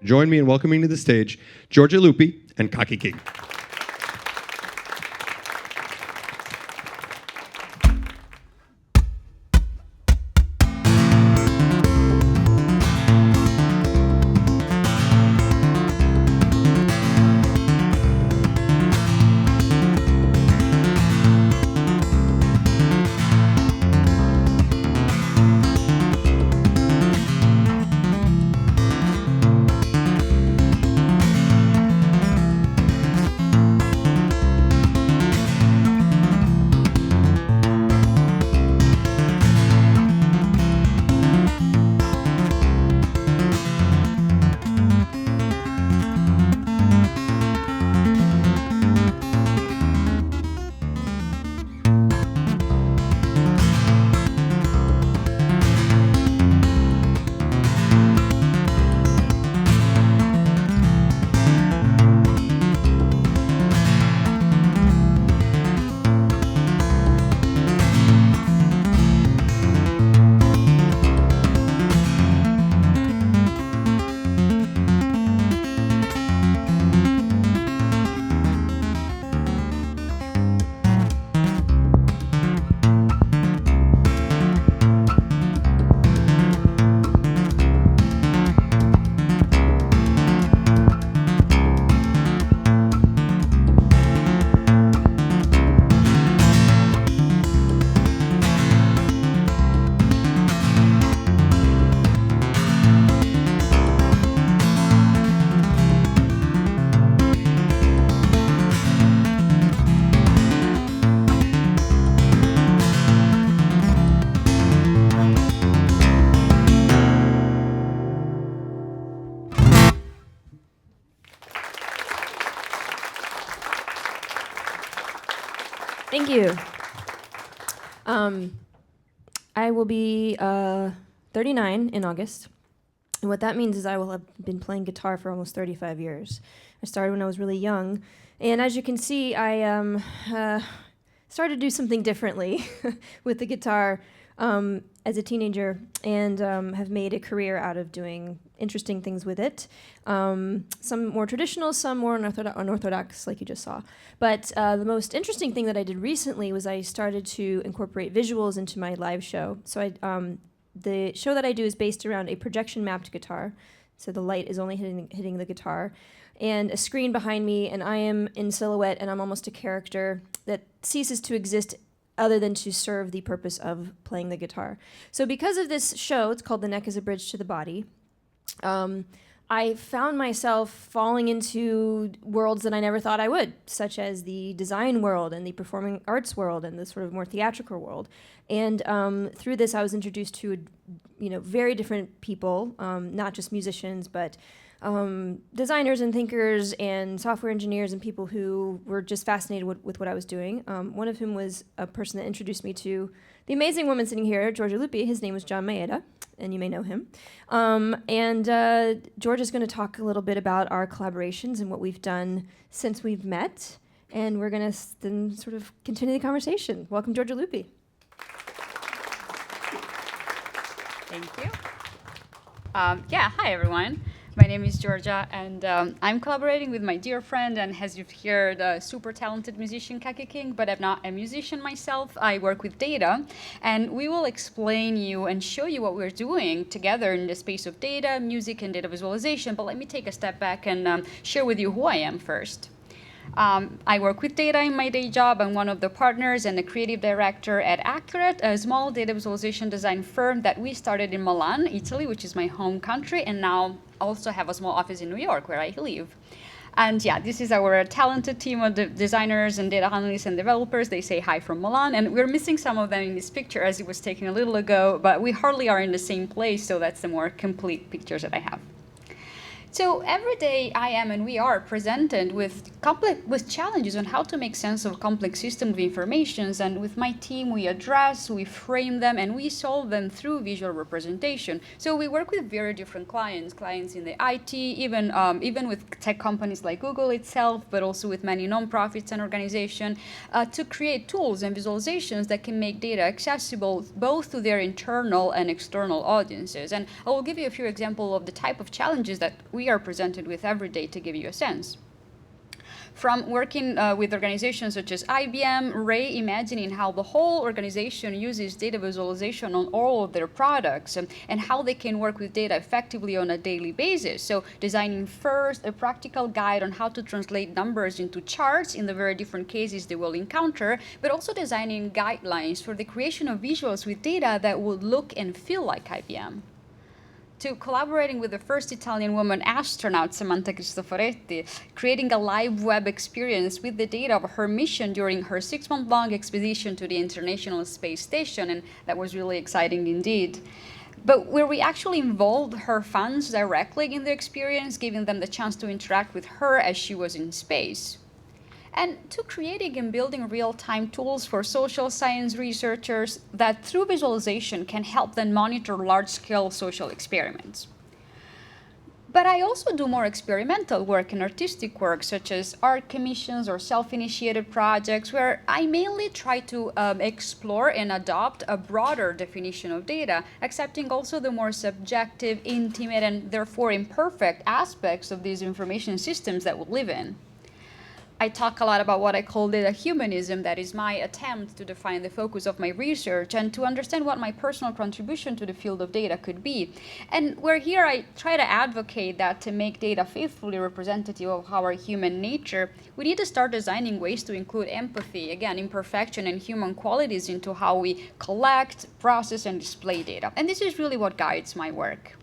join me in welcoming to the stage Giorgia Lupi and Kaki King. Thank you. I will be 39 in August. And what that means is I will have been playing guitar for almost 35 years. I started when I was really young. And as you can see, I started to do something differently with the guitar as a teenager, and have made a career out of doing interesting things with it. Some more traditional, some more unorthodox, like you just saw. But the most interesting thing that I did recently was I started to incorporate visuals into my live show. So the show that I do is based around a projection-mapped guitar. So the light is only hitting the guitar, and a screen behind me, and I am in silhouette, and I'm almost a character that ceases to exist other than to serve the purpose of playing the guitar. So because of this show, it's called The Neck is a Bridge to the Body, I found myself falling into worlds that I never thought I would, such as the design world and the performing arts world and the sort of more theatrical world. And through this, I was introduced to very different people, not just musicians, but designers and thinkers and software engineers and people who were just fascinated with what I was doing. One of whom was a person that introduced me to the amazing woman sitting here, Giorgia Lupi. His name was John Maeda, and you may know him. Giorgia's going to talk a little bit about our collaborations and what we've done since we've met, and we're going to then sort of continue the conversation. Welcome, Giorgia Lupi. Thank you. Hi everyone. My name is Giorgia, and I'm collaborating with my dear friend, and as you've heard, a super talented musician, Kaki King, but I'm not a musician myself. I work with data, and we will explain you and show you what we're doing together in the space of data, music, and data visualization. But let me take a step back and share with you who I am first. I work with data in my day job. I'm one of the partners and the creative director at Accurate, a small data visualization design firm that we started in Milan, Italy, which is my home country, and now also have a small office in New York, where I live. And yeah, this is our talented team of designers and data analysts and developers. They say hi from Milan, and we're missing some of them in this picture as it was taken a little ago, but we hardly are in the same place, so that's the more complete pictures that I have. So every day I am and we are presented with challenges on how to make sense of complex systems of information, and with my team we address, we frame them, and we solve them through visual representation. So we work with very different clients in the IT, even with tech companies like Google itself, but also with many nonprofits and organizations, to create tools and visualizations that can make data accessible both to their internal and external audiences. And I will give you a few examples of the type of challenges that we we are presented with every day to give you a sense. From working with organizations such as IBM, Ray imagining how the whole organization uses data visualization on all of their products and how they can work with data effectively on a daily basis. So designing first a practical guide on how to translate numbers into charts in the very different cases they will encounter, but also designing guidelines for the creation of visuals with data that would look and feel like IBM. To collaborating with the first Italian woman astronaut, Samantha Cristoforetti, creating a live web experience with the data of her mission during her 6-month-long expedition to the International Space Station, and that was really exciting indeed. But where we actually involved her fans directly in the experience, giving them the chance to interact with her as she was in space. And to creating and building real-time tools for social science researchers that through visualization can help them monitor large-scale social experiments. But I also do more experimental work and artistic work, such as art commissions or self-initiated projects, where I mainly try to explore and adopt a broader definition of data, accepting also the more subjective, intimate, and therefore imperfect aspects of these information systems that we live in. I talk a lot about what I call data humanism, that is my attempt to define the focus of my research and to understand what my personal contribution to the field of data could be. And where here I try to advocate that to make data faithfully representative of our human nature, we need to start designing ways to include empathy, again, imperfection and human qualities into how we collect, process, and display data. And this is really what guides my work.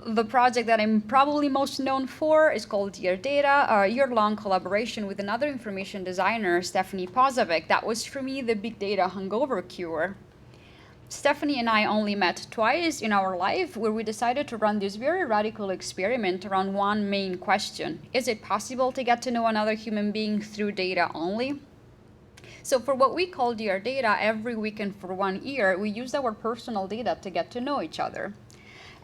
The project that I'm probably most known for is called Dear Data, a year-long collaboration with another information designer, Stephanie Pozovic. That was, for me, the big data hangover cure. Stephanie and I only met twice in our life, where we decided to run this very radical experiment around one main question. Is it possible to get to know another human being through data only? So for what we call Dear Data, every weekend for 1 year, we used our personal data to get to know each other.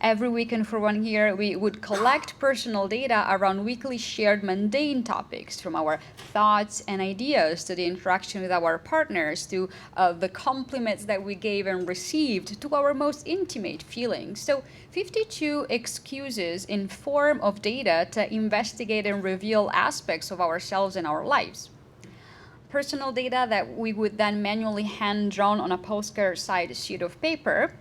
Every weekend for 1 year, we would collect personal data around weekly shared mundane topics, from our thoughts and ideas to the interaction with our partners, to the compliments that we gave and received, to our most intimate feelings. So 52 excuses in form of data to investigate and reveal aspects of ourselves and our lives. Personal data that we would then manually hand-drawn on a postcard-sized sheet of paper,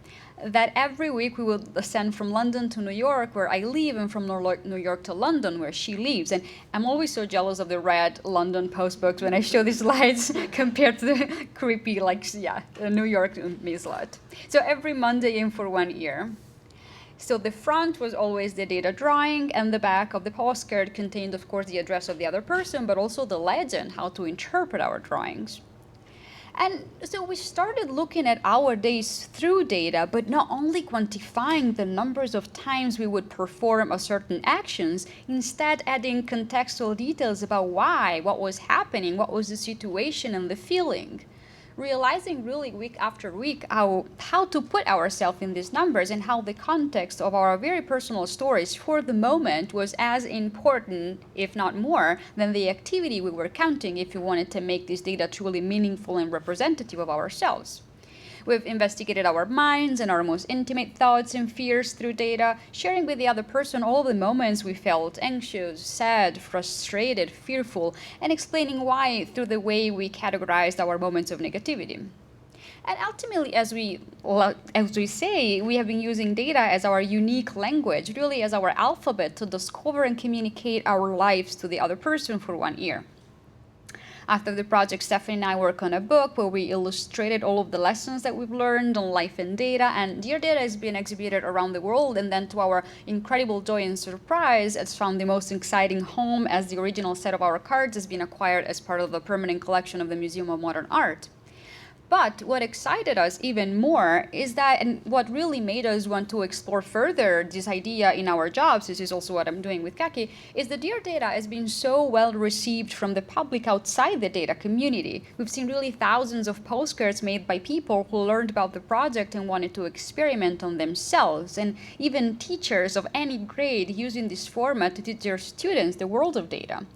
that every week we would send from London to New York, where I live, and from New York to London, where she lives. And I'm always so jealous of the red London postbooks when I show these slides compared to the creepy, New York mislot. So every Monday in for 1 year. So the front was always the data drawing, and the back of the postcard contained, of course, the address of the other person, but also the legend, how to interpret our drawings. And so we started looking at our days through data, but not only quantifying the numbers of times we would perform a certain actions, instead adding contextual details about why, what was happening, what was the situation and the feeling. Realizing really week after week how to put ourselves in these numbers, and how the context of our very personal stories for the moment was as important, if not more, than the activity we were counting if we wanted to make this data truly meaningful and representative of ourselves. We've investigated our minds and our most intimate thoughts and fears through data, sharing with the other person all the moments we felt anxious, sad, frustrated, fearful, and explaining why through the way we categorized our moments of negativity. And ultimately, as we say, we have been using data as our unique language, really as our alphabet, to discover and communicate our lives to the other person for 1 year. After the project, Stephanie and I worked on a book where we illustrated all of the lessons that we've learned on life and data, and Dear Data has been exhibited around the world, and then to our incredible joy and surprise, it's found the most exciting home, as the original set of our cards has been acquired as part of the permanent collection of the Museum of Modern Art. But what excited us even more is that, and what really made us want to explore further this idea in our jobs, this is also what I'm doing with Kaki, is that Dear Data has been so well received from the public outside the data community. We've seen really thousands of postcards made by people who learned about the project and wanted to experiment on themselves, and even teachers of any grade using this format to teach their students the world of data.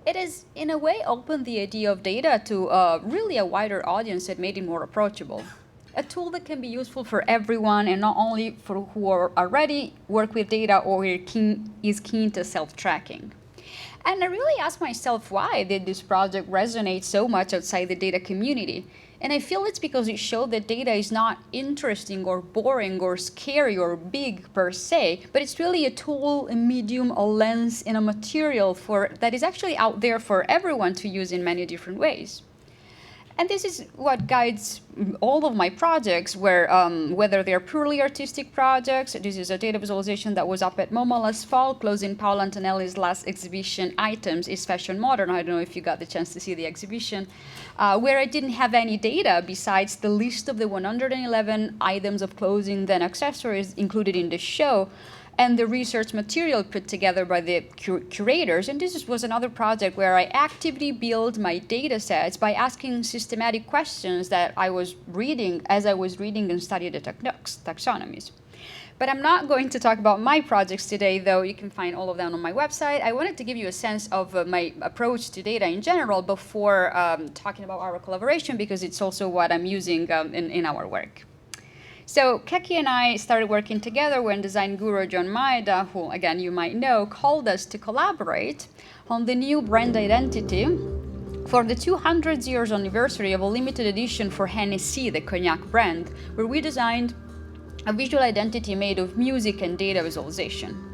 It has, in a way, opened the idea of data to really a wider audience and made it more approachable. a tool that can be useful for everyone and not only for who are already work with data or is keen to self-tracking. And I really asked myself, why did this project resonate so much outside the data community? And I feel it's because it showed that data is not interesting or boring or scary or big per se, but it's really a tool, a medium, a lens, and a material that is actually out there for everyone to use in many different ways. And this is what guides all of my projects, whether they're purely artistic projects. This is a data visualization that was up at MoMA last fall, closing Paolo Antonelli's last exhibition, Items, is Fashion Modern. I don't know if you got the chance to see the exhibition, where I didn't have any data besides the list of the 111 items of clothing and accessories included in the show, and the research material put together by the curators. And this was another project where I actively built my data sets by asking systematic questions that I was reading as I was reading and studying the taxonomies. But I'm not going to talk about my projects today, though you can find all of them on my website. I wanted to give you a sense of my approach to data in general before talking about our collaboration, because it's also what I'm using in our work. So Kaki and I started working together when design guru John Maeda, who again you might know, called us to collaborate on the new brand identity for the 200 years anniversary of a limited edition for Hennessey, the cognac brand, where we designed a visual identity made of music and data visualization.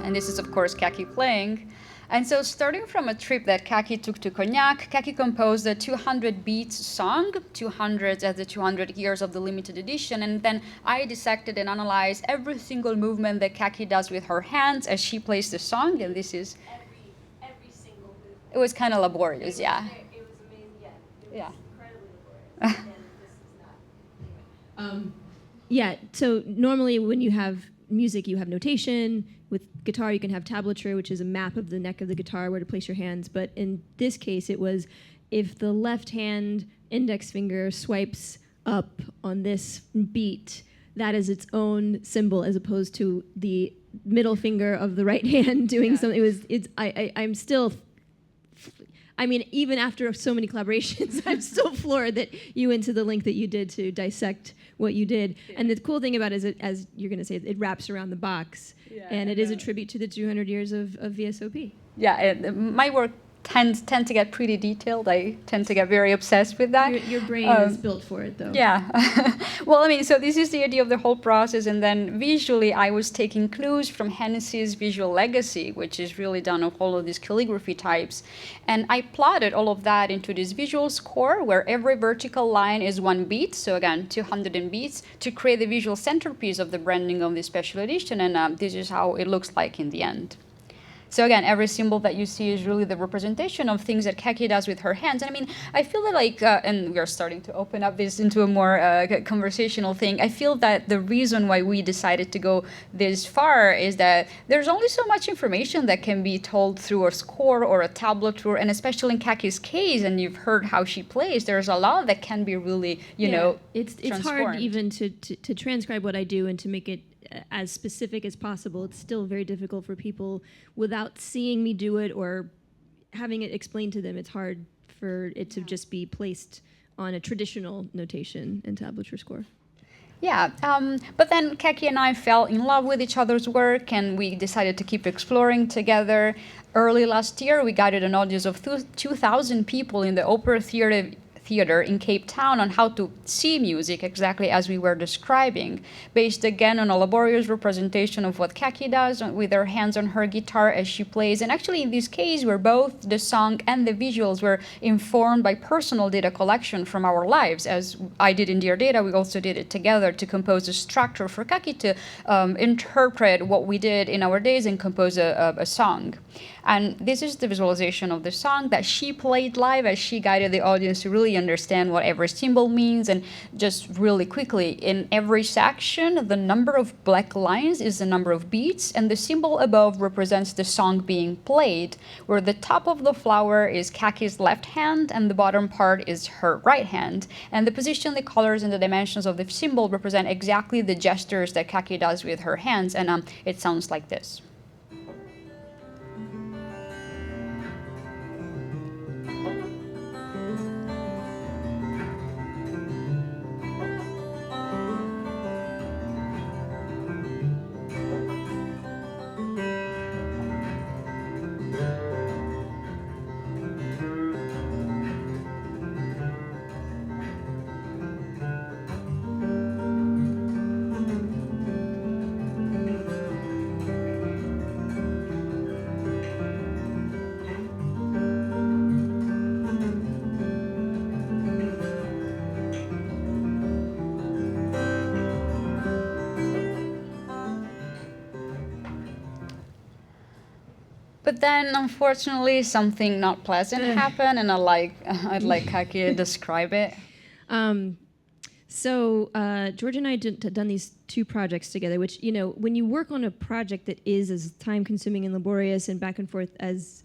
And this is, of course, Kaki playing. And so starting from a trip that Kaki took to Cognac, Kaki composed a 200 beats song, 200 as the 200 years of the limited edition, and then I dissected and analyzed every single movement that Kaki does with her hands as she plays the song, and this is... Every single movement. It was kind of laborious, yeah. It was amazing, yeah. It was Yeah. incredibly laborious, and this is not... Yeah, so normally when you have music, you have notation. With guitar, you can have tablature, which is a map of the neck of the guitar, where to place your hands. But in this case, it was if the left hand index finger swipes up on this beat, that is its own symbol, as opposed to the middle finger of the right hand doing something. I'm still... I mean, even after so many collaborations, I'm still floored that you went to the link that you did to dissect what you did. Yeah. And the cool thing about it is, as you're going to say, it wraps around the box. Yeah, and it is a tribute to the 200 years of VSOP. Yeah, my work tend to get pretty detailed. I tend to get very obsessed with that. Your brain is built for it, though. Yeah. Well, I mean, so this is the idea of the whole process. And then visually, I was taking clues from Hennessey's visual legacy, which is really done of all of these calligraphy types. And I plotted all of that into this visual score where every vertical line is 1 beat. So again, 200 beats to create the visual centerpiece of the branding of this special edition. And this is how it looks like in the end. So again, every symbol that you see is really the representation of things that Kaki does with her hands. And I mean, I feel that like, and we are starting to open up this into a more conversational thing. I feel that the reason why we decided to go this far is that there's only so much information that can be told through a score or a tablature, and especially in Kaki's case, and you've heard how she plays, there's a lot that can be really, you know, it's hard even to transcribe what I do and to make it as specific as possible. It's still very difficult for people without seeing me do it or having it explained to them. It's hard for it to just be placed on a traditional notation and tablature score. Yeah, but then Kaki and I fell in love with each other's work, and we decided to keep exploring together. Early last year, we guided an audience of 2,000 people in the Opera Theater in Cape Town on how to see music exactly as we were describing, based again on a laborious representation of what Kaki does with her hands on her guitar as she plays. And actually in this case, where both the song and the visuals were informed by personal data collection from our lives. As I did in Dear Data, we also did it together to compose a structure for Kaki to interpret what we did in our days and compose a song. And this is the visualization of the song that she played live as she guided the audience to really understand what every symbol means. And just really quickly, in every section, the number of black lines is the number of beats, and the symbol above represents the song being played, where the top of the flower is Kaki's left hand and the bottom part is her right hand. And the position, the colors, and the dimensions of the symbol represent exactly the gestures that Kaki does with her hands, and it sounds like this. then, unfortunately, something not pleasant happened, and I'd like Kaki to describe it. So Georgia and I had done these 2 projects together, which, you know, when you work on a project that is as time-consuming and laborious and back and forth as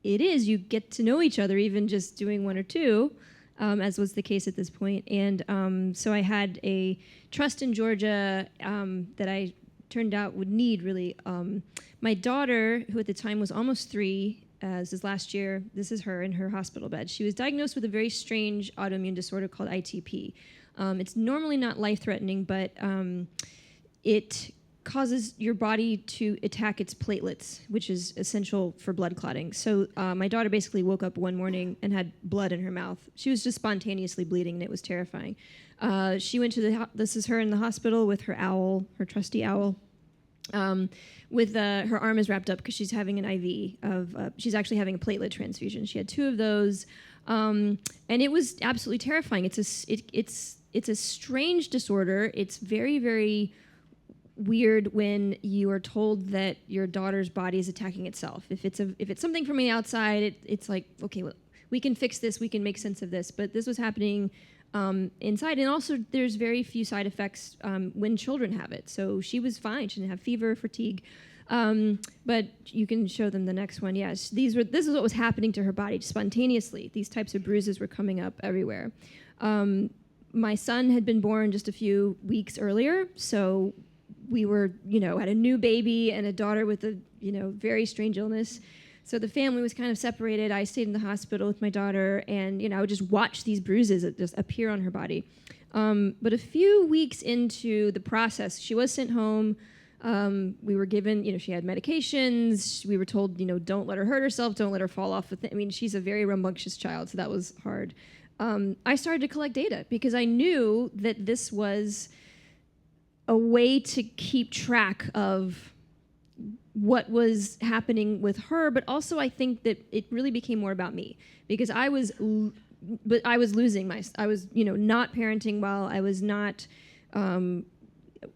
it is, you get to know each other, even just doing 1 or 2, as was the case at this point. And so I had a trust in Georgia that I turned out would need, really. My daughter, who at the time was almost 3, this is last year, this is her in her hospital bed. She was diagnosed with a very strange autoimmune disorder called ITP. It's normally not life-threatening, but it causes your body to attack its platelets, which is essential for blood clotting. So my daughter basically woke up one morning and had blood in her mouth. She was just spontaneously bleeding, and it was terrifying. She went to this is her in the hospital with her owl, her trusty owl, with her arm is wrapped up because she's having an IV of, she's actually having a platelet transfusion. She had 2 of those, and it was absolutely terrifying. It's a strange disorder. It's very, very weird when you are told that your daughter's body is attacking itself. If it's something from the outside, it's like, okay, well, we can fix this, we can make sense of this. But this was happening inside, and also there's very few side effects when children have it. So she was fine. She didn't have fever, fatigue. But you can show them the next one. Yes, this is what was happening to her body spontaneously. These types of bruises were coming up everywhere. My son had been born just a few weeks earlier, so we were, had a new baby and a daughter with a, very strange illness. So the family was kind of separated. I stayed in the hospital with my daughter, and, I would just watch these bruises just appear on her body. But a few weeks into the process, she was sent home. We were given, she had medications. We were told, don't let her hurt herself, don't let her fall off. She's a very rambunctious child, so that was hard. I started to collect data because I knew that this was a way to keep track of what was happening with her, but also I think that it really became more about me because I was losing I was, not parenting well. I was not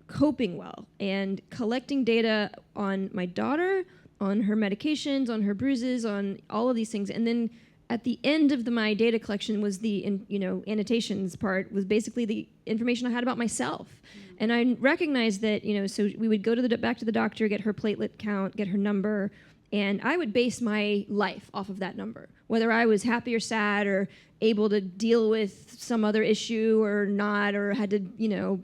coping well, and collecting data on my daughter, on her medications, on her bruises, on all of these things, and then at the end of my data collection was the annotations part, was basically the information I had about myself. And I recognized that, so we would go back to the doctor, get her platelet count, get her number, and I would base my life off of that number, whether I was happy or sad or able to deal with some other issue or not, or had to,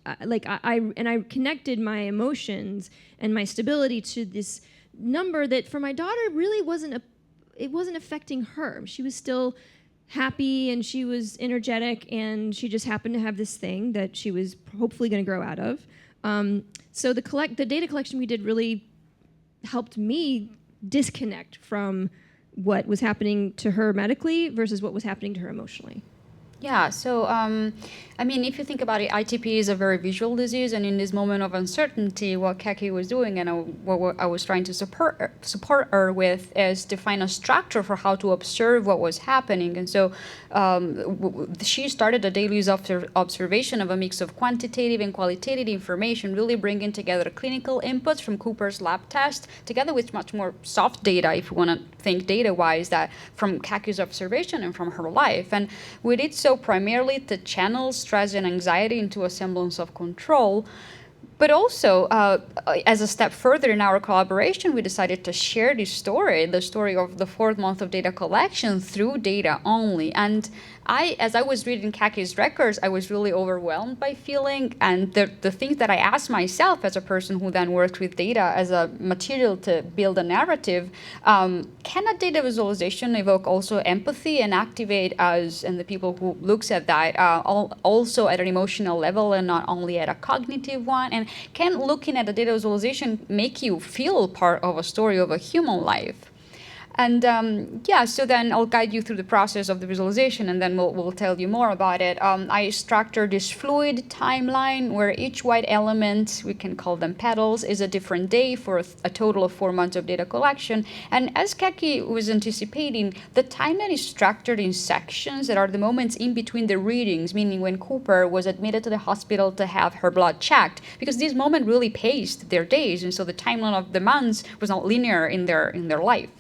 I connected my emotions and my stability to this number that for my daughter really wasn't affecting her. She was still happy and she was energetic, and she just happened to have this thing that she was hopefully going to grow out of. So the data collection we did really helped me disconnect from what was happening to her medically versus what was happening to her emotionally. Yeah, so if you think about it, ITP is a very visual disease, and in this moment of uncertainty, what Kaki was doing and what I was trying to support her with is to find a structure for how to observe what was happening. And so she started a daily observation of a mix of quantitative and qualitative information, really bringing together clinical inputs from Cooper's lab test, together with much more soft data, if you want to think data-wise, that from Kaki's observation and from her life. And we did so primarily to channel stress and anxiety into a semblance of control. But also, as a step further in our collaboration, we decided to share the story of the 4th month of data collection through data only. And as I was reading Kaki's records, I was really overwhelmed by feeling, and the things that I asked myself as a person who then worked with data as a material to build a narrative, can a data visualization evoke also empathy and activate us and the people who looks at that also at an emotional level and not only at a cognitive one? And can looking at a data visualization make you feel part of a story of a human life? And yeah, so then I'll guide you through the process of the visualization, and then we'll tell you more about it. I structured this fluid timeline where each white element, we can call them petals, is a different day for a total of 4 months of data collection. And as Kaki was anticipating, the timeline is structured in sections that are the moments in between the readings, meaning when Cooper was admitted to the hospital to have her blood checked, because this moment really paced their days, and so the timeline of the months was not linear in their life.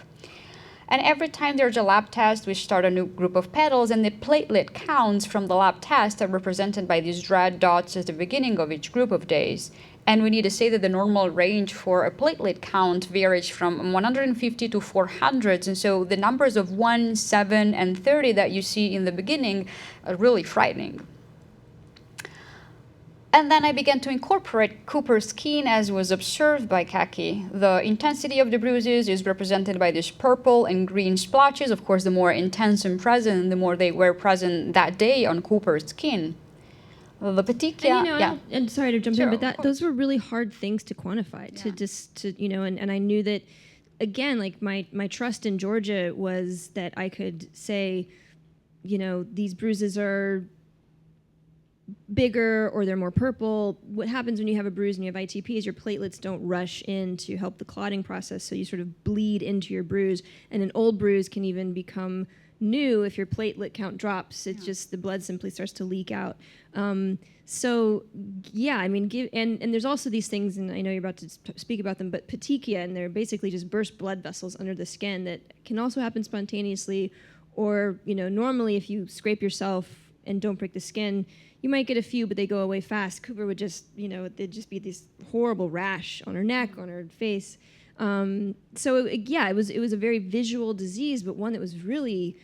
And every time there's a lab test, we start a new group of petals, and the platelet counts from the lab test are represented by these red dots at the beginning of each group of days. And we need to say that the normal range for a platelet count varies from 150 to 400, and so the numbers of 1, 7, and 30 that you see in the beginning are really frightening. And then I began to incorporate Cooper's skin as was observed by Kaki. The intensity of the bruises is represented by these purple and green splotches. Of course, the more intense and present, the more they were present that day on Cooper's skin. The petechia, And, and sorry to jump Sure, in, but those were really hard things to quantify. And I knew that, again, like my trust in Giorgia was that I could say, these bruises are bigger or they're more purple. What happens when you have a bruise and you have ITP is your platelets don't rush in to help the clotting process, so you sort of bleed into your bruise, and an old bruise can even become new if your platelet count drops. It's just the blood simply starts to leak out. So yeah, I mean, and there's also these things, and I know you're about to speak about them, but petechia, and they're basically just burst blood vessels under the skin that can also happen spontaneously, or normally if you scrape yourself and don't break the skin, you might get a few, but they go away fast. Cooper would just, there'd just be this horrible rash on her neck, on her face. It was a very visual disease, but one that was really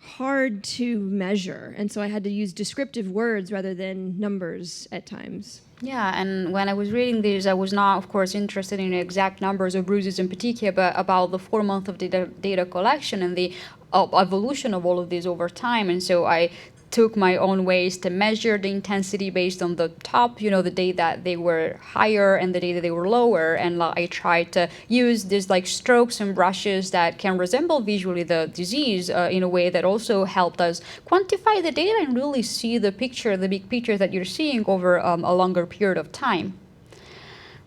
hard to measure. And so I had to use descriptive words rather than numbers at times. Yeah, and when I was reading these, I was not, of course, interested in the exact numbers of bruises and petechia, but about the 4 months of data collection and the evolution of all of these over time. And so I took my own ways to measure the intensity based on the top, the day that they were higher and the day that they were lower. And I tried to use these strokes and brushes that can resemble visually the disease in a way that also helped us quantify the data and really see the picture, the big picture that you're seeing over a longer period of time.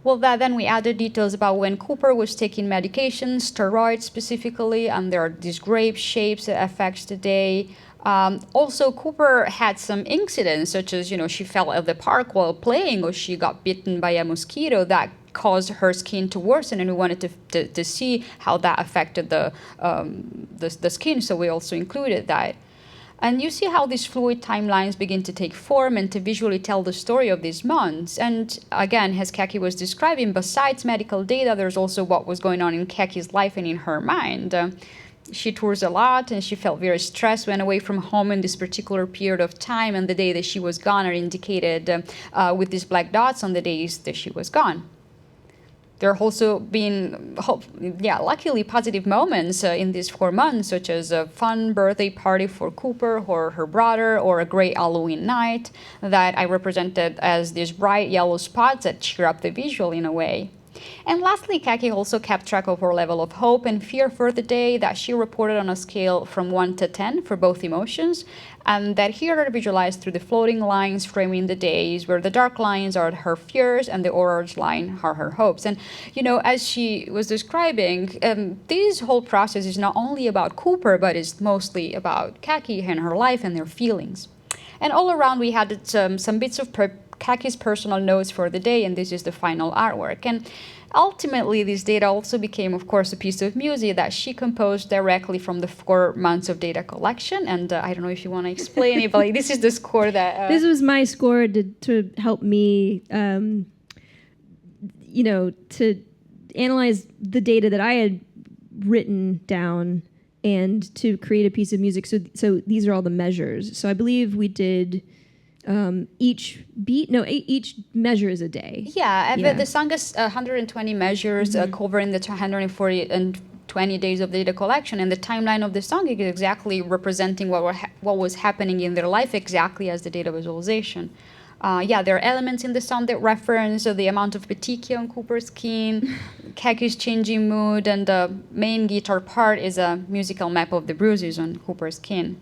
Well, then we added details about when Cooper was taking medication, steroids specifically, and there are these grape shapes that affects the day. Also, Cooper had some incidents, such as, she fell at the park while playing, or she got bitten by a mosquito that caused her skin to worsen, and we wanted to see how that affected the skin, so we also included that. And you see how these fluid timelines begin to take form and to visually tell the story of these months. And again, as Kaki was describing, besides medical data, there's also what was going on in Kaki's life and in her mind. She tours a lot, and she felt very stressed when away from home in this particular period of time, and the day that she was gone are indicated with these black dots on the days that she was gone. There have also been, luckily positive moments in these 4 months, such as a fun birthday party for Cooper or her brother, or a great Halloween night that I represented as these bright yellow spots that cheer up the visual in a way. And lastly, Kaki also kept track of her level of hope and fear for the day that she reported on a scale from 1 to 10 for both emotions, and that here are visualized through the floating lines framing the days, where the dark lines are her fears and the orange line are her hopes. And, as she was describing, this whole process is not only about Cooper, but it's mostly about Kaki and her life and their feelings. And all around we had some bits of Kaki's personal notes for the day, and this is the final artwork. And ultimately, this data also became, of course, a piece of music that she composed directly from the 4 months of data collection. And I don't know if you want to explain it, but this is the score that... This was my score to help me, to analyze the data that I had written down and to create a piece of music. So these are all the measures. So I believe we did... each measure is a day. The song is 120 measures covering the 240 and 20 days of data collection, and the timeline of the song is exactly representing what was happening in their life exactly as the data visualization. There are elements in the song that reference the amount of petechia on Cooper's skin, Kaki's changing mood, and the main guitar part is a musical map of the bruises on Cooper's skin.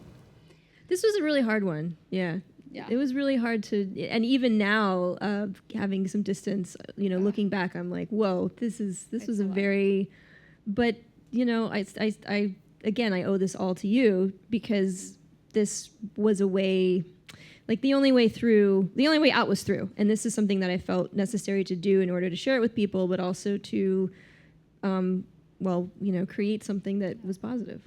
This was a really hard one. Yeah. It was really hard to, and even now, having some distance, looking back, I'm like, whoa, this was a very, but I owe this all to you, because this was a way, like the only way out was through, and this is something that I felt necessary to do in order to share it with people, but also to, create something that was positive.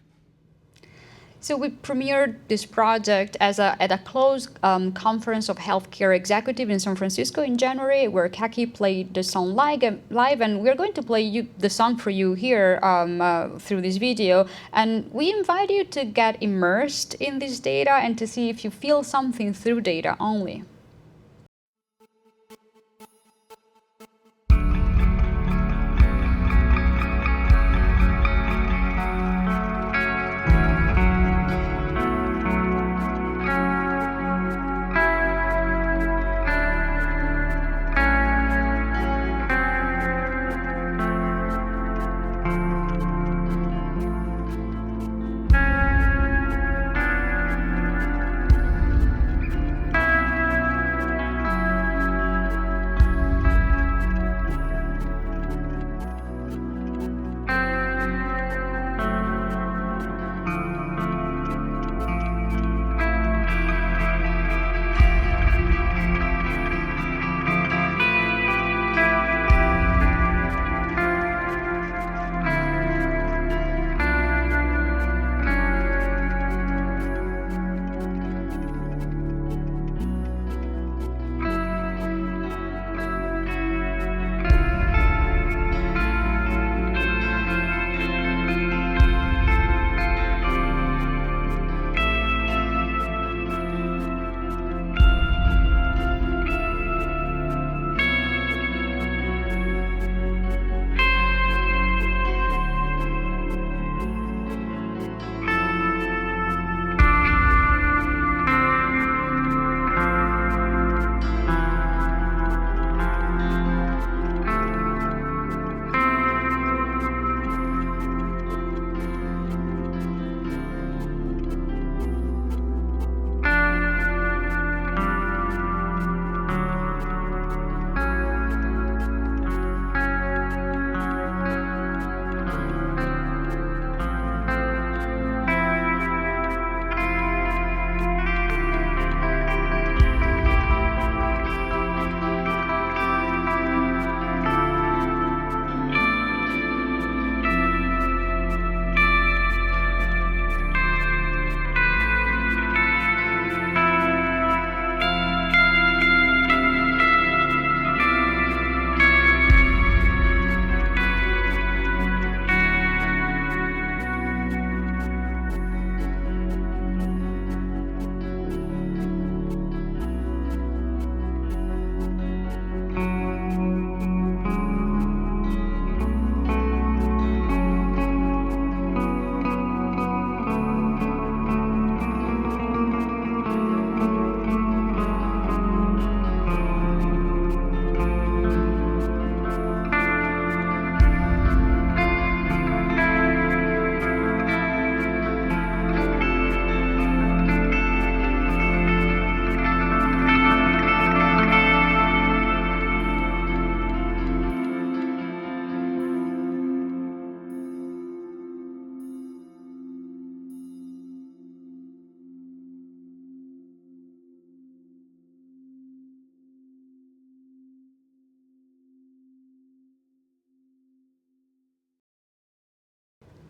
So we premiered this project at a closed conference of healthcare executives in San Francisco in January, where Kaki played the song live, and we're going to play the song for you here through this video. And we invite you to get immersed in this data and to see if you feel something through data only.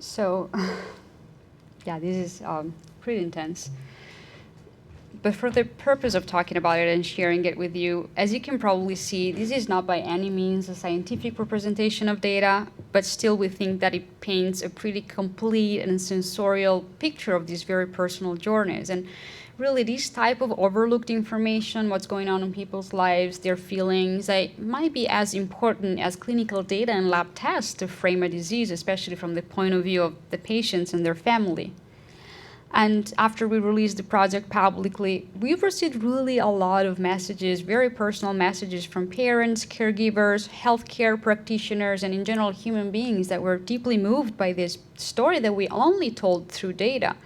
So, yeah, this is pretty intense. But for the purpose of talking about it and sharing it with you, as you can probably see, this is not by any means a scientific representation of data, but still we think that it paints a pretty complete and sensorial picture of these very personal journeys. And really, this type of overlooked information, what's going on in people's lives, their feelings, might be as important as clinical data and lab tests to frame a disease, especially from the point of view of the patients and their family. And after we released the project publicly, we've received really a lot of messages, very personal messages from parents, caregivers, healthcare practitioners, and in general human beings that were deeply moved by this story that we only told through data.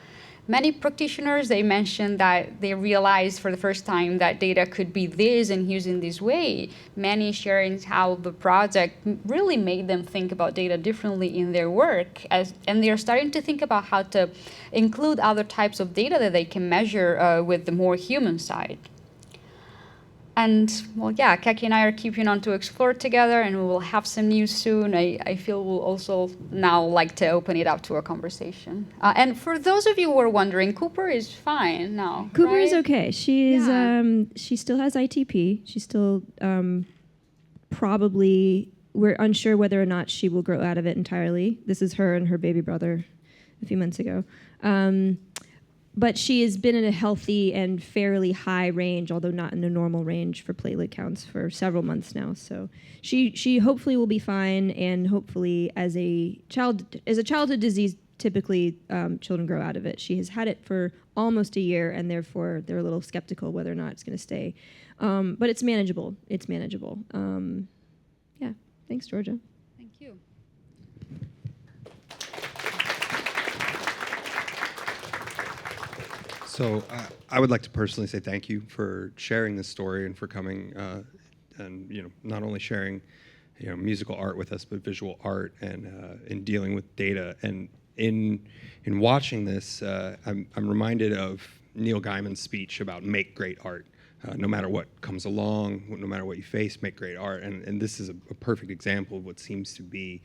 Many practitioners, they mentioned that they realized for the first time that data could be this and used in this way. Many sharing how the project really made them think about data differently in their work, and they're starting to think about how to include other types of data that they can measure with the more human side. And, well, yeah, Kaki and I are keeping on to explore together, and we will have some news soon. I feel we'll also now like to open it up to a conversation. And for those of you who are wondering, Cooper is fine now, Cooper is right? okay. She's Yeah. she still has ITP. She's still probably, we're unsure whether or not she will grow out of it entirely. This is her and her baby brother a few months ago. But she has been in a healthy and fairly high range, although not in a normal range for platelet counts for several months now. So she hopefully will be fine, and hopefully as a childhood disease, typically children grow out of it. She has had it for almost a year, and therefore they're a little skeptical whether or not it's going to stay. But it's manageable. It's manageable. Yeah. Thanks, Giorgia. Thank you. So I would like to personally say thank you for sharing this story and for coming and not only sharing musical art with us, but visual art and in dealing with data. And in watching this, I'm reminded of Neil Gaiman's speech about make great art. No matter what comes along, no matter what you face, make great art. And this is a perfect example of what seems to be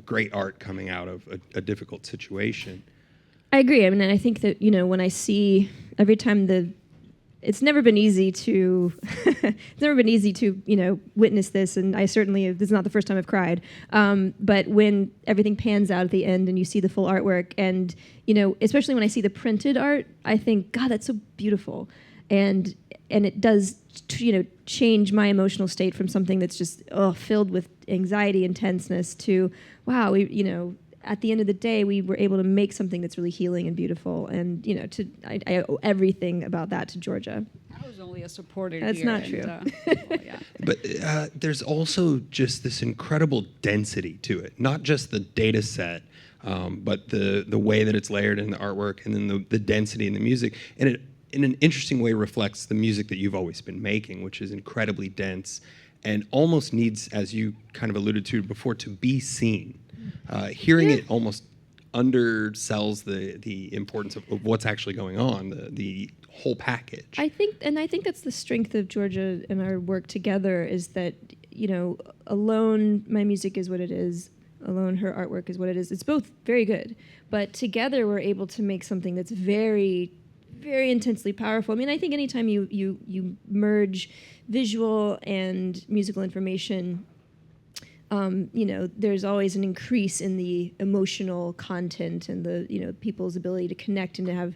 great art coming out of a difficult situation. I agree. I mean, I think that, when I see every time it's never been easy to, witness this, and I certainly, this is not the first time I've cried, but when everything pans out at the end and you see the full artwork, and, especially when I see the printed art, I think, God, that's so beautiful. And it does, change my emotional state from something that's just filled with anxiety and tenseness to, wow, at the end of the day, we were able to make something that's really healing and beautiful. And, I owe everything about that to Giorgia. I was only a supporter. That's here, not and, true. well, yeah. But there's also just this incredible density to it, not just the data set, but the way that it's layered in the artwork, and then the density in the music. And it, in an interesting way, reflects the music that you've always been making, which is incredibly dense and almost needs, as you kind of alluded to before, to be seen. Hearing it almost undersells the importance of what's actually going on, the whole package. I think that's the strength of Giorgia and our work together, is that, alone my music is what it is, alone her artwork is what it is. It's both very good, but together we're able to make something that's very, very intensely powerful. I mean, I think anytime you merge visual and musical information, there's always an increase in the emotional content and the, people's ability to connect and to have,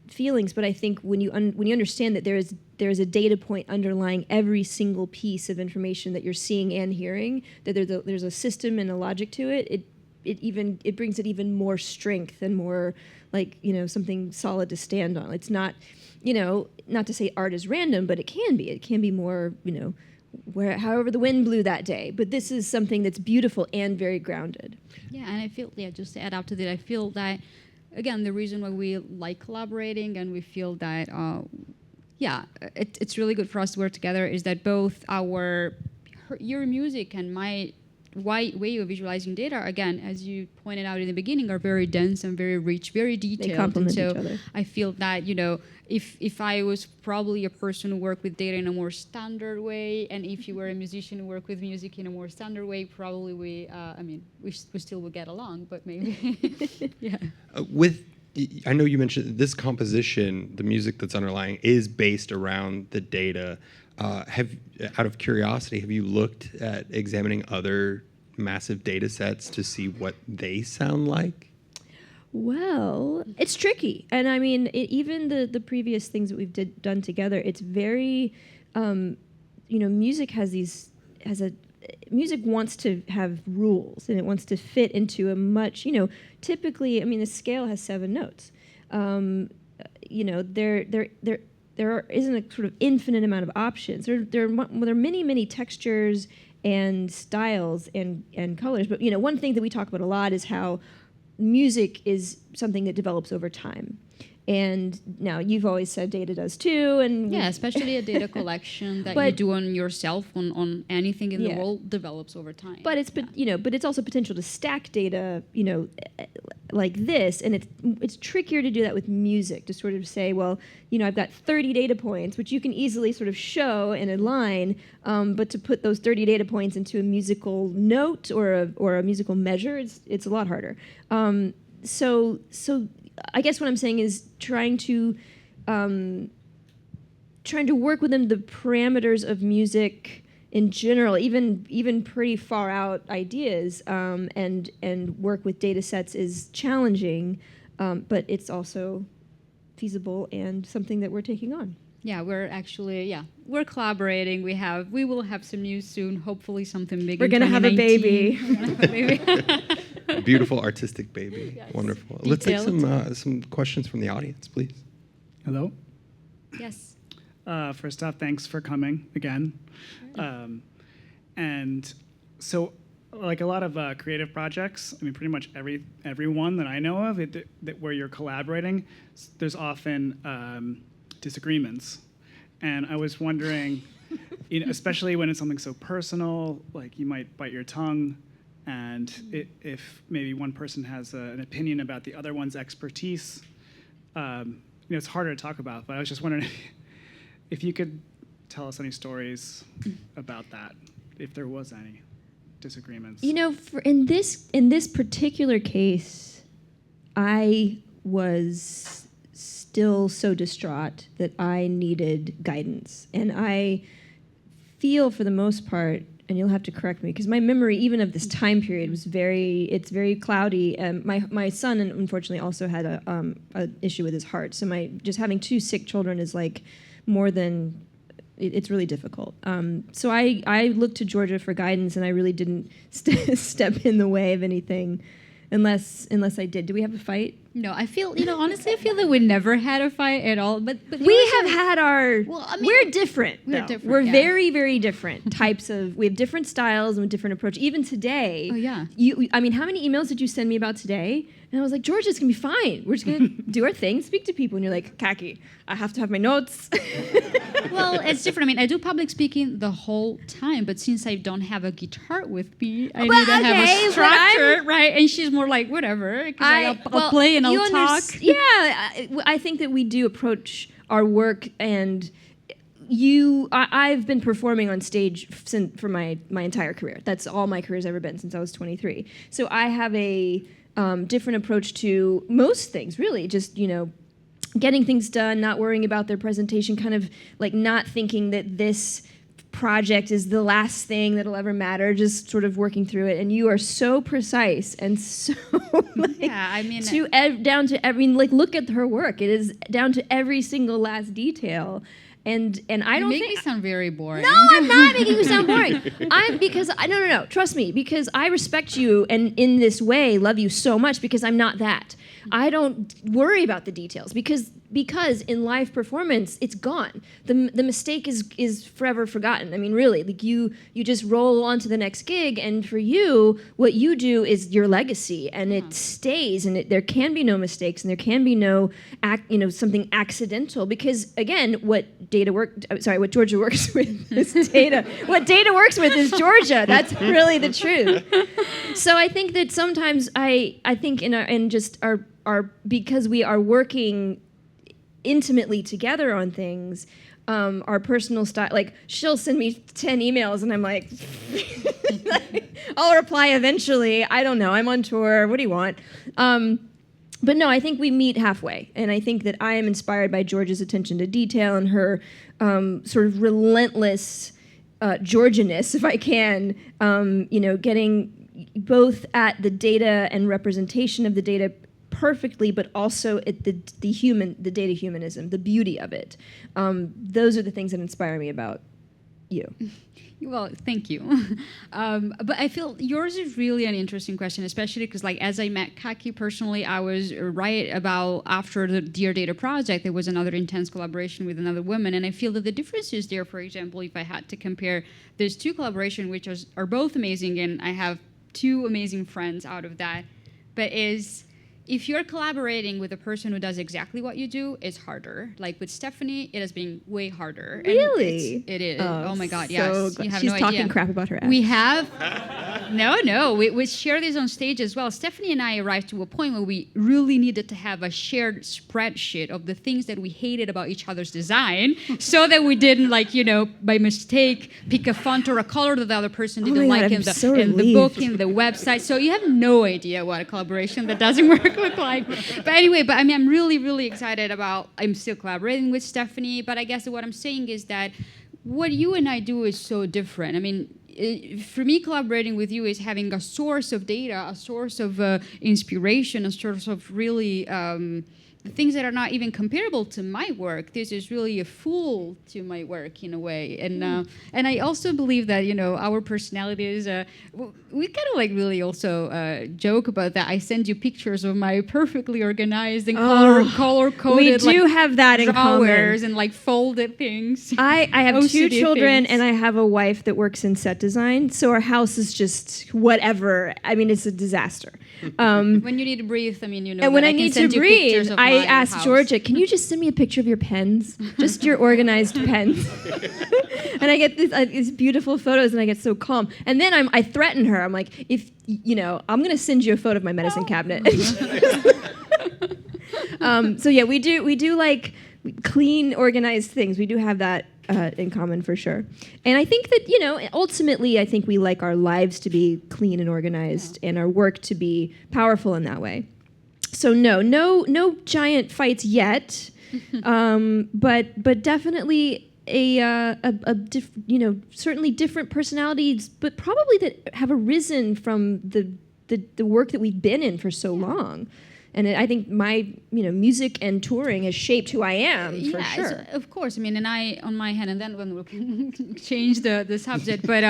feelings. But I think when you understand that there is a data point underlying every single piece of information that you're seeing and hearing, that there's a system and a logic to it, it brings it even more strength and more something solid to stand on. It's not, not to say art is random, but it can be. It can be more, however the wind blew that day. But this is something that's beautiful and very grounded. Yeah, and I feel, just to add up to that, I feel that, again, the reason why we like collaborating and we feel that, it's really good for us to work together is that both your music and my way of visualizing data, again, as you pointed out in the beginning, are very dense and very rich, very detailed. They complement and so each other. I feel that, if I was probably a person who worked with data in a more standard way, and if you were a musician who worked with music in a more standard way, probably we still would get along, but maybe, yeah. I know you mentioned this composition, the music that's underlying, is based around the data. Out of curiosity, have you looked at examining other massive data sets to see what they sound like? Well, it's tricky. And I mean, even the previous things that we've done together, it's very, music has a music wants to have rules, and it wants to fit into a much, typically, I mean, the scale has 7 notes. There isn't a sort of infinite amount of options. There are many textures and styles and colors. But one thing that we talk about a lot is how music is something that develops over time. And now you've always said data does too, and yeah, especially a data collection that you do on yourself on anything in the world develops over time. But it's but it's also potential to stack data, like this, and it's trickier to do that with music, to sort of say, well, I've got 30 data points, which you can easily sort of show in a line, but to put those 30 data points into a musical note or a musical measure, it's a lot harder. So I guess what I'm saying is trying to work within the parameters of music in general, even pretty far out ideas, and work with data sets is challenging, but it's also feasible and something that we're taking on. Yeah, we're collaborating. We will have some news soon. Hopefully, something big. We're gonna have a baby. A beautiful artistic baby. Yes. Wonderful. Detailed. Let's take some questions from the audience, please. Hello. Yes. First off, thanks for coming again. And so, like a lot of creative projects, I mean, pretty much everyone that I know of, where you're collaborating, there's often disagreements. And I was wondering, especially when it's something so personal, like you might bite your tongue, and if maybe one person has an opinion about the other one's expertise, it's harder to talk about. But I was just wondering if you could tell us any stories about that, if there was any disagreements. In this particular case, I was still so distraught that I needed guidance, and I feel, for the most part, and you'll have to correct me, because my memory, even of this time period, was very cloudy. My son, unfortunately, also had a issue with his heart. So just having 2 sick children is like more than, it's really difficult. So I looked to Giorgia for guidance, and I really didn't step in the way of anything, unless I did. Do we have a fight? No, I feel, honestly, I feel that we never had a fight at all. But we have had our. Well, I mean, we're different. We're different. We're very, very different types of. We have different styles and a different approach. Even today. Oh yeah. I mean, how many emails did you send me about today? And I was like, Georgia, it's gonna be fine. We're just gonna do our thing, speak to people. And you're like, Kaki, I have to have my notes. Well, it's different. I mean, I do public speaking the whole time, but since I don't have a guitar with me, I need to have a structure, right? And she's more like, whatever, because I'll play and I'll talk. Yeah, I think that we do approach our work, and I've been performing on stage for my entire career. That's all my career's ever been since I was 23. So I have a different approach to most things, really. Just, getting things done, not worrying about their presentation, kind of like not thinking that this project is the last thing that'll ever matter, just sort of working through it. And you are so precise and so down to every, look at her work. It is down to every single last detail. And I don't think... You make me sound very boring. No, I'm not making you sound boring. No, trust me, because I respect you and in this way love you so much, because I'm not that. I don't worry about the details because in live performance it's gone. The mistake is forever forgotten. I mean, really, like you just roll on to the next gig, and for you, what you do is your legacy, and it stays, and there can be no mistakes, and there can be no something accidental, because again, what Giorgia works with is data. What data works with is Giorgia. That's really the truth. So I think that sometimes I think because we are working intimately together on things, our personal style, like she'll send me 10 emails and I'm like, I'll reply eventually. I don't know. I'm on tour. What do you want? But no, I think we meet halfway. And I think that I am inspired by Giorgia's attention to detail and her sort of relentless Georgianess, if I can, getting both at the data and representation of the data perfectly, but also at the data humanism, the beauty of it. Those are the things that inspire me about you. Well, thank you. But I feel yours is really an interesting question, especially because, like, as I met Kaki personally, I was right about after the Dear Data project, there was another intense collaboration with another woman, and I feel that the difference is there. For example, if I had to compare, there's two collaborations which are both amazing, and I have two amazing friends out of that. But if you're collaborating with a person who does exactly what you do, it's harder. Like with Stephanie, it has been way harder. Really? It is. Oh my God, yes. So You have she's no talking idea. crap about her ex. We have. No. We share this on stage as well. Stephanie and I arrived to a point where we really needed to have a shared spreadsheet of the things that we hated about each other's design so that we didn't, like, by mistake, pick a font or a color that the other person didn't my God, like I'm in so the relieved. book, in the website. So you have no idea what a collaboration that doesn't work look like. But anyway, I mean, I'm really, really excited about, I'm still collaborating with Stephanie, but I guess what I'm saying is that what you and I do is so different. I mean, for me, collaborating with you is having a source of data, a source of inspiration, a source of really things that are not even comparable to my work. This is really a fool to my work in a way. And I also believe that, our personalities, we kind of like really also joke about that. I send you pictures of my perfectly organized and color-coded We do have that in common. drawers and like folded things. I have two OCD children, things. and I have a wife that works in set design, so our house is just whatever. I mean, it's a disaster. When you need to breathe, I mean, And when I can need to send you pictures breathe, of I my asked house. Giorgia, can you just send me a picture of your pens? Just your organized pens. And I get these beautiful photos, and I get so calm. And then I threaten her. I'm like, I'm going to send you a photo of my medicine cabinet. So yeah, we do like clean, organized things. We do have that in common for sure. And I think that, ultimately, I think we like our lives to be clean and organized, and our work to be powerful in that way. So no giant fights yet, but definitely certainly different personalities, but probably that have arisen from the work that we've been in for so long. And I think my music and touring has shaped who I am for sure. So, of course. I mean, and I, on my hand, and then when we can change the subject, but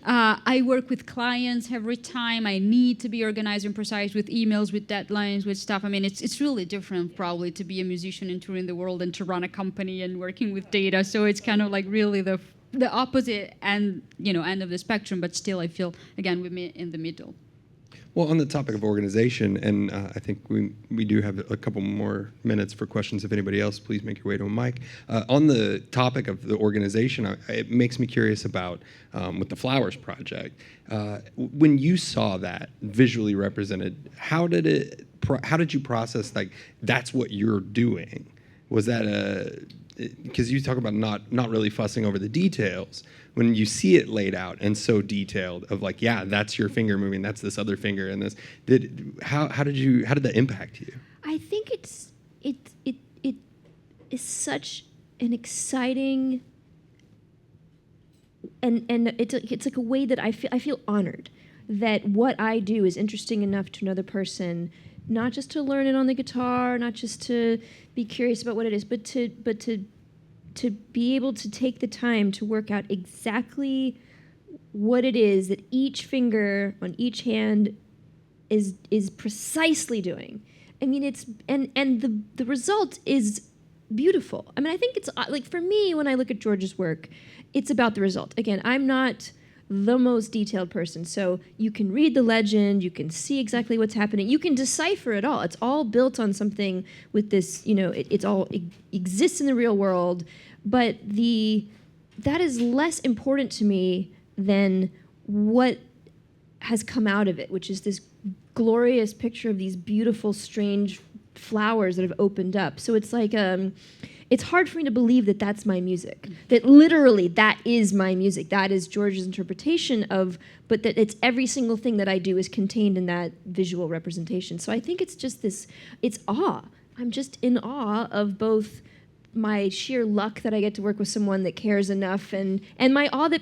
I work with clients every time. I need to be organized and precise with emails, with deadlines, with stuff. I mean, it's really different probably to be a musician and touring the world and to run a company and working with data. So it's kind of like really the opposite end of the spectrum, but still I feel, again, we meet in the middle. Well, on the topic of organization, and I think we do have a couple more minutes for questions. If anybody else, please make your way to a mic. On the topic of the organization, it makes me curious about with the Flowers Project. When you saw that visually represented, how did you process like that's what you're doing? Was that because you talk about not really fussing over the details? When you see it laid out and so detailed of like, yeah, that's your finger moving, that's this other finger, and this, how did that impact you? I think it is such an exciting and it's like a way that I feel honored that what I do is interesting enough to another person, not just to learn it on the guitar, not just to be curious about what it is, but to be able to take the time to work out exactly what it is that each finger on each hand is precisely doing. I mean, it's and the result is beautiful. I mean, I think it's like for me when I look at Giorgia's work, it's about the result. Again, I'm not the most detailed person, so you can read the legend, you can see exactly what's happening, you can decipher it all. It's all built on something with this, it's all exists in the real world, but that is less important to me than what has come out of it, which is this glorious picture of these beautiful, strange flowers that have opened up. So it's like it's hard for me to believe that that's my music, that literally that is my music. That is Giorgia's interpretation of, but that it's every single thing that I do is contained in that visual representation. So I think it's just it's awe. I'm just in awe of both my sheer luck that I get to work with someone that cares enough and my awe that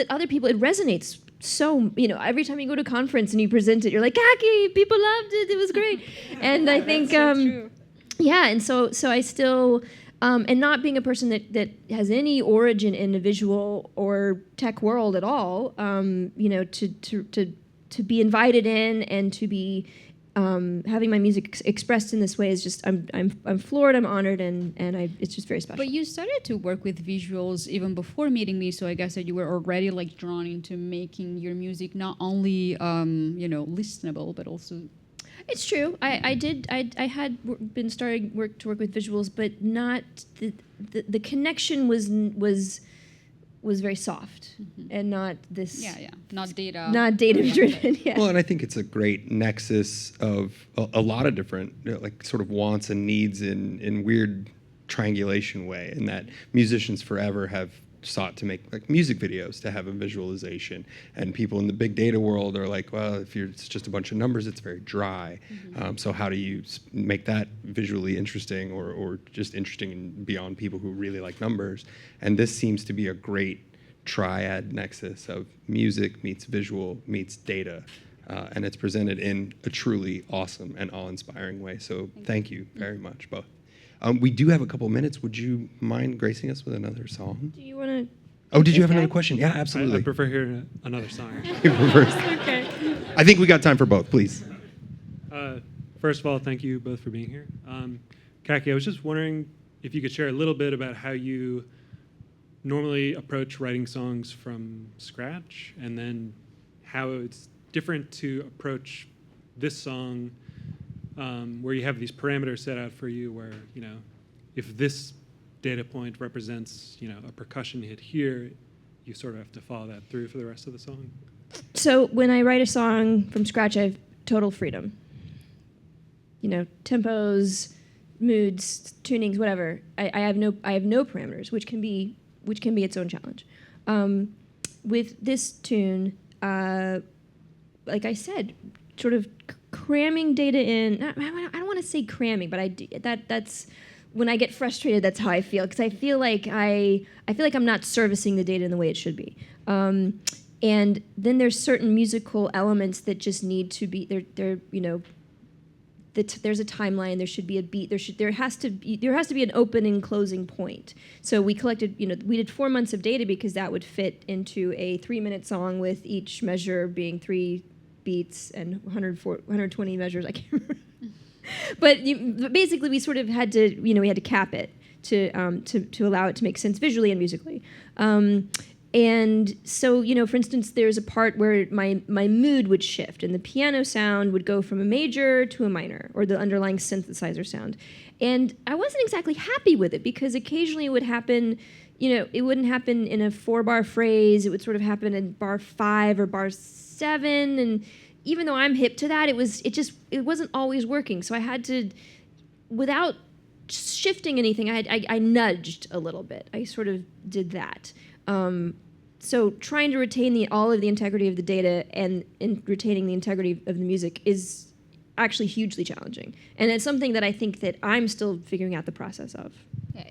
other people, it resonates. So, every time you go to a conference and you present it, you're like, Kaki, people loved it, it was great. And I think, so true. yeah, and so I still, And not being a person that has any origin in the visual or tech world at all, to be invited in and to be having my music expressed in this way is just I'm floored, I'm honored, and it's just very special. But you started to work with visuals even before meeting me, so I guess that you were already like drawn into making your music not only listenable but also. It's true. I had been starting to work with visuals, but not the connection was very soft and not this. Not data. Not data driven. Yeah. Well, and I think it's a great nexus of a lot of different like sort of wants and needs in weird triangulation way, in that musicians forever have sought to make like music videos to have a visualization, and people in the big data world are like, well, if it's just a bunch of numbers, it's very dry. So how do you make that visually interesting or just interesting and beyond people who really like numbers? And this seems to be a great triad nexus of music meets visual meets data, and it's presented in a truly awesome and awe-inspiring way. So thank you very much, both. We do have a couple minutes. Would you mind gracing us with another song? Do you want to? Oh, did you have another question? Yeah, absolutely. I prefer hearing another song. Okay. I think we got time for both, please. First of all, thank you both for being here. Kaki, I was just wondering if you could share a little bit about how you normally approach writing songs from scratch, and then how it's different to approach this song where you have these parameters set out for you, where, if this data point represents, a percussion hit here, you sort of have to follow that through for the rest of the song. So when I write a song from scratch, I have total freedom. Tempos, moods, tunings, whatever. I have no parameters, which can be its own challenge. With this tune, like I said, sort of cramming data in. I don't want to say cramming, but that's when I get frustrated. That's how I feel, because I feel like I'm not servicing the data in the way it should be. And then there's certain musical elements that just need to be there. There's a timeline. There should be a beat. There has to be an open and closing point. So we collected. We did 4 months of data because that would fit into a 3-minute song with each measure being 3 beats and 120 measures. I can't remember. But basically, we sort of had to, we had to cap it to allow it to make sense visually and musically. And so, for instance, there's a part where my mood would shift, and the piano sound would go from a major to a minor, or the underlying synthesizer sound. And I wasn't exactly happy with it, because occasionally it would happen, it wouldn't happen in a 4-bar phrase. It would sort of happen in bar 5 or bar 7, and even though I'm hip to that, it wasn't always working. So I had to, without shifting anything, I nudged a little bit. I sort of did that. So trying to retain all of the integrity of the data and retaining the integrity of the music is actually hugely challenging. And it's something that I think that I'm still figuring out the process of.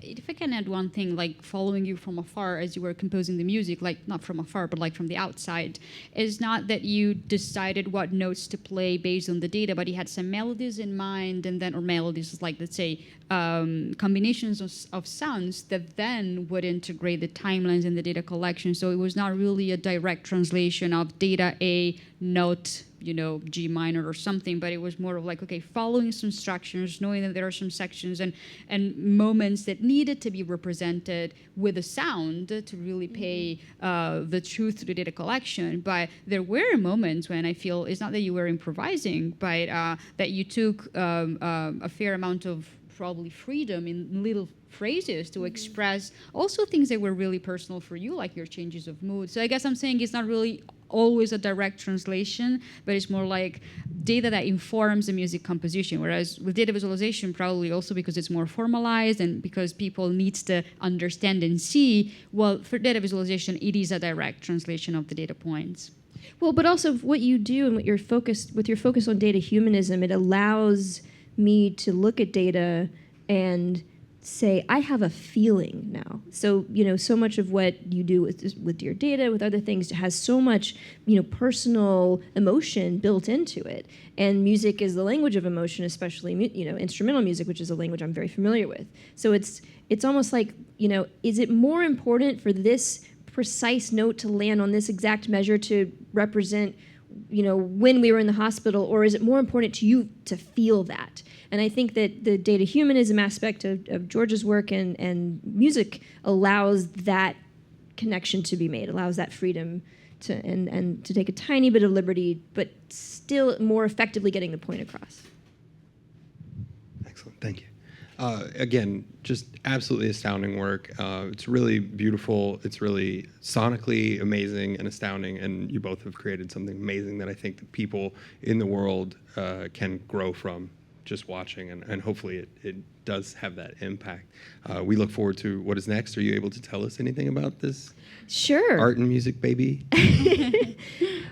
If I can add one thing, like following you from afar as you were composing the music, like not from afar, but like from the outside, is not that you decided what notes to play based on the data, but you had some melodies in mind, and then, or melodies, like, let's say, combinations of sounds that then would integrate the timelines in the data collection. So it was not really a direct translation of data A, note, G minor or something, but it was more of like, okay, following some instructions, knowing that there are some sections and moments that needed to be represented with a sound to really pay the truth to the data collection. But there were moments when I feel it's not that you were improvising, but that you took a fair amount of probably freedom in little phrases to express also things that were really personal for you, like your changes of mood. So I guess I'm saying it's not really always a direct translation, but it's more like data that informs the music composition. Whereas with data visualization, probably also because it's more formalized and because people need to understand and see, well, for data visualization, it is a direct translation of the data points. Well, but also what you do and with your focus on data humanism, it allows me to look at data and say, I have a feeling now. So, so much of what you do with your data, with other things, has so much, personal emotion built into it. And music is the language of emotion, especially, instrumental music, which is a language I'm very familiar with. So it's almost like, is it more important for this precise note to land on this exact measure to represent, when we were in the hospital, or is it more important to you to feel that? And I think that the data humanism aspect of Giorgia's work and music allows that connection to be made, allows that freedom and to take a tiny bit of liberty, but still more effectively getting the point across. Excellent, thank you. Again, just absolutely astounding work. It's really beautiful. It's really sonically amazing and astounding, and you both have created something amazing that I think that people in the world can grow from just watching, and hopefully it does have that impact. We look forward to what is next. Are you able to tell us anything about this? Sure. Art and music, baby?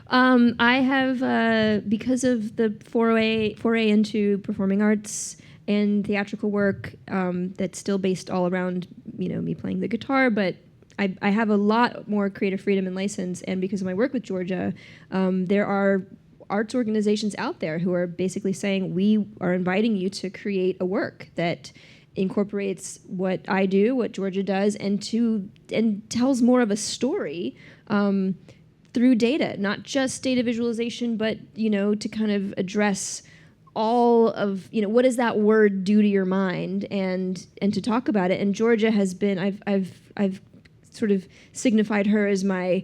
I have, because of the foray into performing arts and theatrical work, that's still based all around, me playing the guitar, but I have a lot more creative freedom and license, and because of my work with Giorgia, there are arts organizations out there who are basically saying, we are inviting you to create a work that incorporates what I do, what Giorgia does, and tells more of a story through data, not just data visualization, but to kind of address all of what does that word do to your mind, and to talk about it. And Giorgia has been, I've sort of signified her as my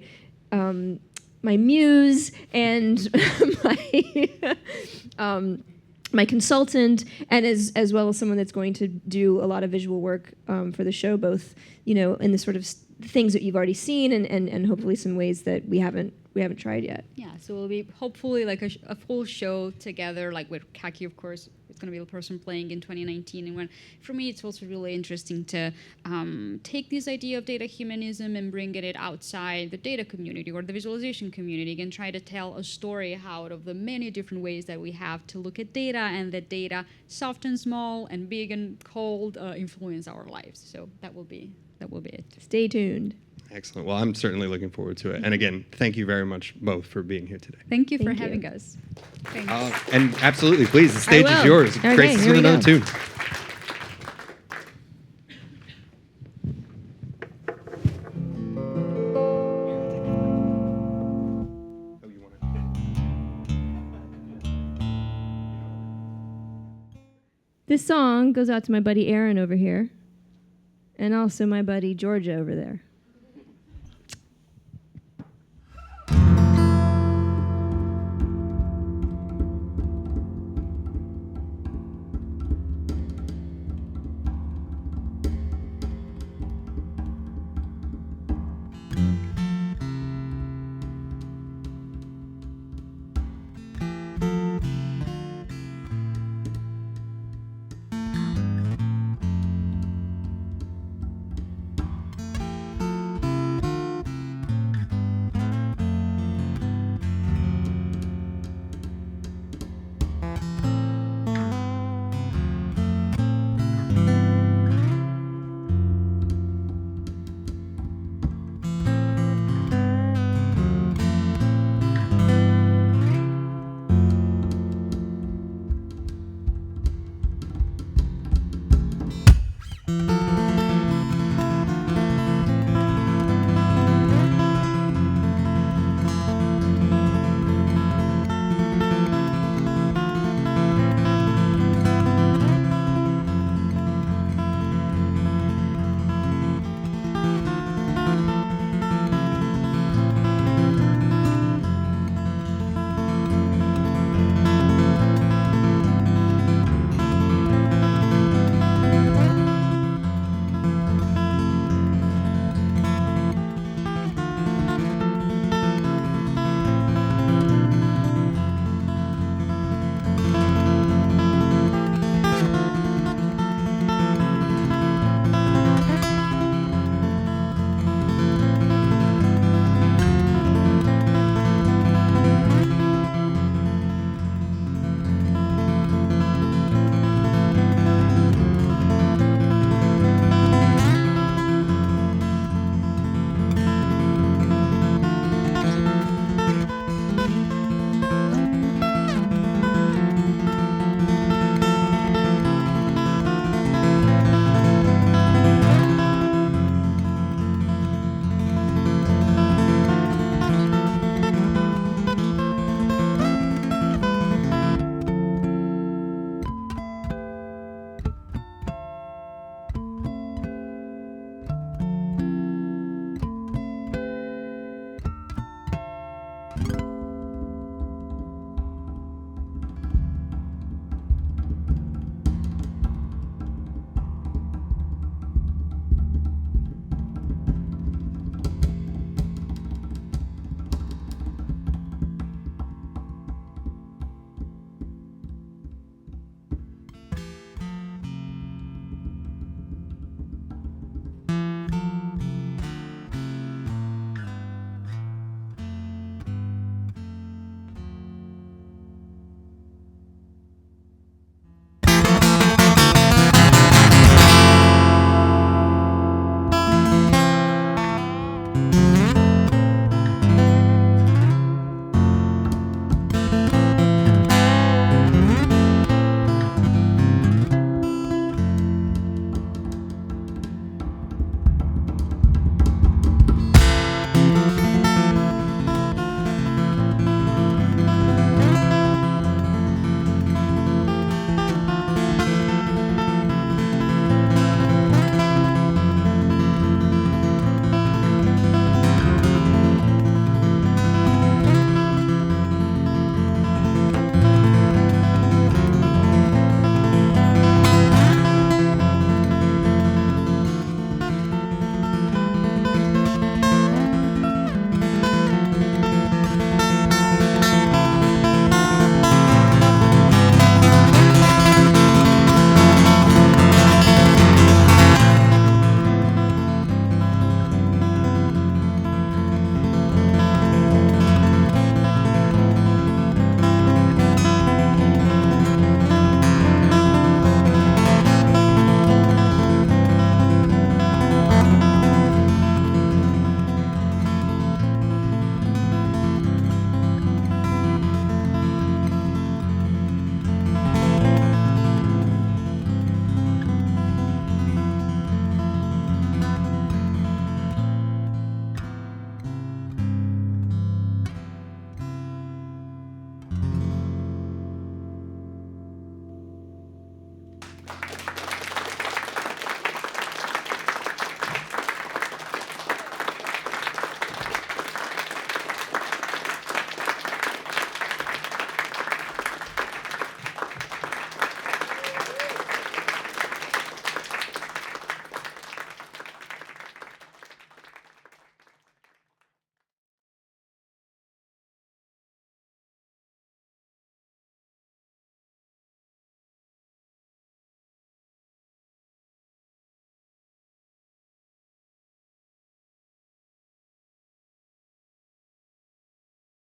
muse and my consultant, and as well as someone that's going to do a lot of visual work for the show, both in the sort of things that you've already seen, and hopefully some ways that we haven't tried yet. Yeah, so it'll be hopefully like a full show together, like with Kaki, of course. It's going to be the person playing in 2019. And for me, it's also really interesting to take this idea of data humanism and bring it outside the data community or the visualization community, and try to tell a story out of the many different ways that we have to look at data, and that data, soft and small and big and cold, influence our lives. So that will be it. Stay tuned. Excellent. Well, I'm certainly looking forward to it. And again, thank you very much both for being here today. Thank you for Thank you. having us. Thanks. And absolutely, please, the stage I is will. yours. Okay, Grace us here with we another go. tune. This song goes out to my buddy Aaron over here, and also my buddy Giorgia over there.